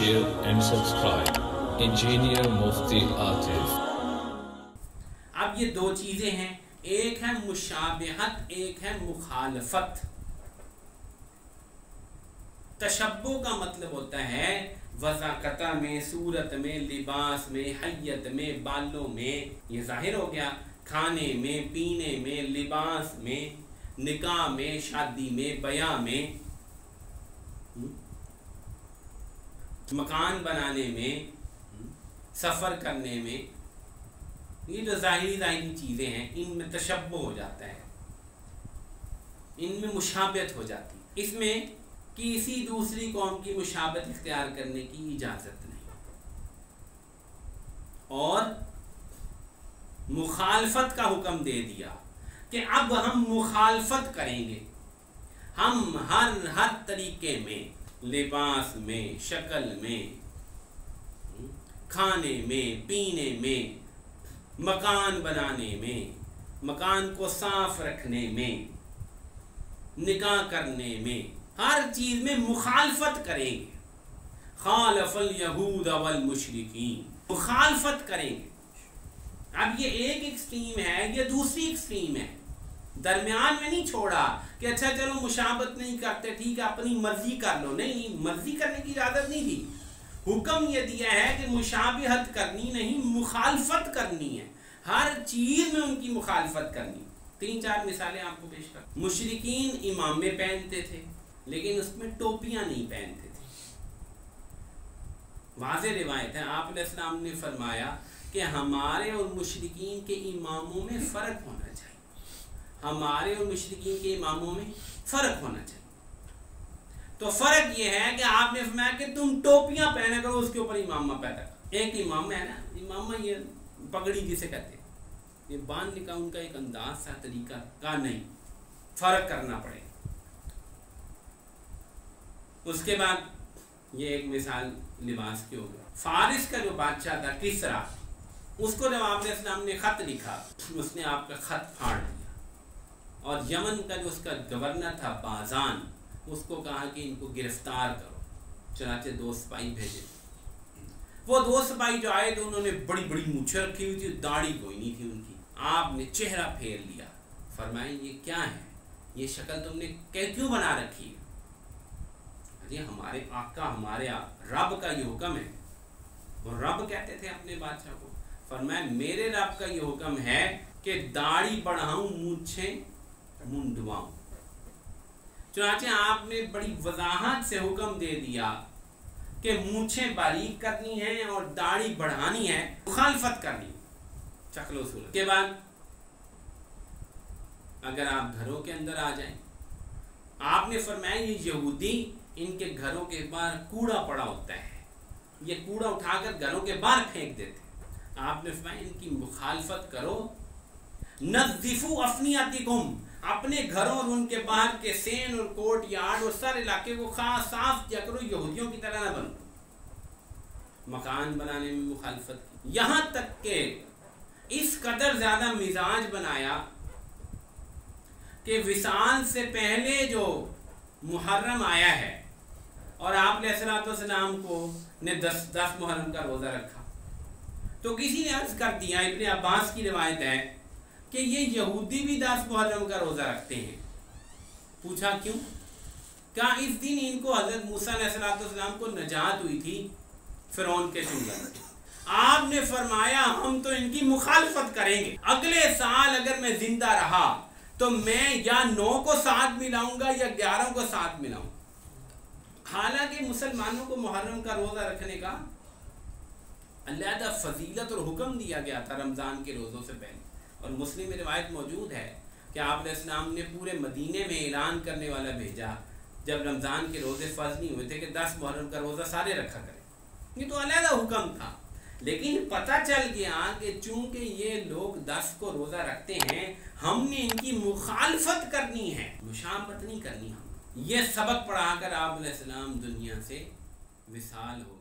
share and subscribe. Engineer Mufti Atif. اب یہ دو چیزیں ہیں، ایک ہے مشابہت، ایک ہے مخالفت۔ تشبہ کا مطلب ہوتا ہے وضاقتہ میں، صورت میں، لباس میں، حیت میں، بالوں میں، یہ ظاہر ہو گیا، کھانے میں، پینے میں، لباس میں، نکاح میں، شادی میں، بیاہ میں، مکان بنانے میں، سفر کرنے میں، یہ جو ظاہری چیزیں ہیں ان میں تشبہ ہو جاتا ہے، ان میں مشابہت ہو جاتی ہے، اس میں کسی دوسری قوم کی مشابہت اختیار کرنے کی اجازت نہیں۔ اور مخالفت کا حکم دے دیا کہ اب ہم مخالفت کریں گے، ہم ہر طریقے میں، لباس میں، شکل میں، کھانے میں، پینے میں، مکان بنانے میں، مکان کو صاف رکھنے میں، نکاح کرنے میں، ہر چیز میں مخالفت کریں گے۔ خالف الیہود والمشرکین، مخالفت کریں گے۔ اب یہ ایک ایکسٹریم ہے، یہ دوسری ایکسٹریم ہے، درمیان میں نہیں چھوڑا کہ اچھا چلو مشابہت نہیں کرتے، ٹھیک ہے اپنی مرضی کر لو، نہیں، مرضی کرنے کی اجازت نہیں دی، حکم یہ دیا ہے کہ مشابہت کرنی نہیں، مخالفت کرنی ہے، ہر چیز میں ان کی مخالفت کرنی۔ 3-4 مثالیں آپ کو پیش کر۔ مشرکین امامے پہنتے تھے لیکن اس میں ٹوپیاں نہیں پہنتے تھے، واضح روایت ہے، آپ علیہ السلام نے فرمایا کہ ہمارے اور مشرکین کے اماموں میں فرق ہونا چاہیے، ہمارے اور مشرکین کے اماموں میں فرق ہونا چاہیے۔ تو فرق یہ ہے کہ آپ نے فرمایا کہ تم ٹوپیاں پہنا کرو، اس کے اوپر امامہ پیدا کرو۔ ایک امامہ ہے نا، امامہ یہ پگڑی جسے کہتے ہیں، یہ باندھنے کا ان کا ایک انداز تھا، طریقہ کا نہیں، فرق کرنا پڑے گا۔ اس کے بعد یہ ایک مثال لباس کی ہوگی، فارس کا جو بادشاہ تھا کسرا، اس کو جب آپ علیہ السلام نے خط لکھا، اس نے آپ کا خط پھاڑ دیا، اور یمن کا جو اس کا گورنر تھا بازان، اس کو کہا کہ ان کو گرفتار کرو، چنانچہ 2 سپاہی بھیجے۔ وہ 2 سپاہی جو آئے تھے انہوں نے بڑی بڑی مونچھیں رکھی ہوئی تھی، داڑھی کوئی نہیں تھی ان کی۔ آپ نے چہرہ پھیر لیا، فرمائیں یہ کیا ہے، یہ شکل تم نے کیوں بنا رکھی ہے؟ یہ ہمارے آقا، ہمارے رب کا یہ حکم ہے۔ وہ رب کہتے تھے اپنے بادشاہ کو، فرمایا میرے رب کا یہ حکم ہے کہ داڑھی بڑھاؤں، مونچھیں منڈواؤں۔ چنانچہ آپ نے بڑی وضاحت سے حکم دے دیا کہ مونچھیں باریک کرنی ہیں اور داڑھی بڑھانی ہے، مخالفت کرنی، شکل و صورت کے بعد اگر آپ گھروں کے اندر آ جائیں، آپ نے فرمایا یہ یہودی، ان کے گھروں کے باہر کوڑا پڑا ہوتا ہے، یہ کوڑا اٹھا کر گھروں کے باہر پھینک دیتے، آپ نے فرمایا ان کی مخالفت کرو۔ نظفوا افنیاتکم، اپنے گھروں اور ان کے باہر کے سین اور کوٹ یارڈ اور سارے علاقے کو خاص صاف کیا کرو، یہودیوں کی طرح نہ بنو۔ مکان بنانے میں مخالفت کی، یہاں تک کہ اس قدر زیادہ مزاج بنایا کہ وصال سے پہلے جو محرم آیا ہے اور آپ نے السلام کو نے 10 محرم کا روزہ رکھا، تو کسی نے عرض کر دیا، ابن عباس کی روایت ہے کہ یہ یہودی بھی 10 محرم کا روزہ رکھتے ہیں۔ پوچھا کیوں؟ کہا اس دن ان کو حضرت موسیٰ علیہ السلام کو نجات ہوئی تھی فرعون کے چنگل سے۔ آپ نے فرمایا ہم تو ان کی مخالفت کریں گے، اگلے سال اگر میں زندہ رہا تو میں یا 9 کو ساتھ ملاؤں گا یا 11 کو ساتھ ملاؤں گا۔ حالانکہ مسلمانوں کو محرم کا روزہ رکھنے کا علیحدہ فضیلت اور حکم دیا گیا تھا رمضان کے روزوں سے پہلے، اور مسلم میں روایت موجود ہے کہ آپ علیہ السلام نے پورے مدینے میں اعلان کرنے والا بھیجا جب رمضان کے روزے فرض نہیں ہوئے تھے کہ 10 محرم کا روزہ سارے رکھا کریں، یہ تو علیحدہ حکم تھا۔ لیکن پتہ چل گیا کہ چونکہ یہ لوگ 10 کو روزہ رکھتے ہیں، ہم نے ان کی مخالفت کرنی ہے، مشابہت نہیں کرنی۔ ہم یہ سبق پڑھا کر آپ علیہ السلام دنیا سے وصال ہو